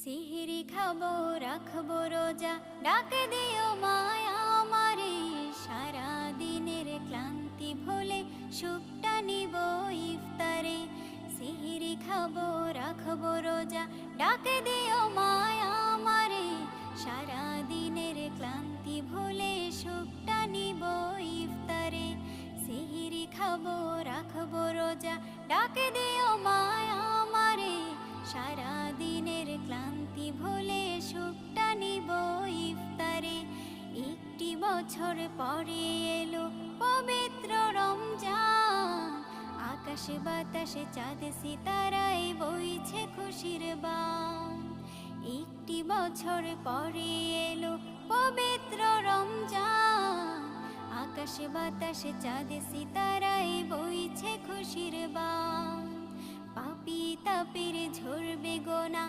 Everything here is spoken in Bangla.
সিহরি খাবো রাখবো রোজা, ডাকে দিও মায়া আমারে। সারা দিনের ক্লান্তি ভুলে সুখটা নিব ইফতারে। সিহরি খাবো রাখবো রোজা, ডাকে দিও মায়া আমারে। সারা দিনের ক্লান্তি ভুলে সুখটা নিব ইফতারে। সিহরি খাবো রাখবো রোজা, ডাকে দিও মায়া আমারে। সারা দিনের ক্লান্তি ভুলে সুখটা নিব ইফতারে। একটি বছর পরে এলো পবিত্র রমজান, আকাশে বাতাসে চাঁদ সিতারায় বইছে খুশির বান। একটি বছর পরে এলো পবিত্র রমজান, আকাশে বাতাসে চাঁদ সিতারায় বইছে খুশির বান। পাপী তাপের ঝরবে গোনা,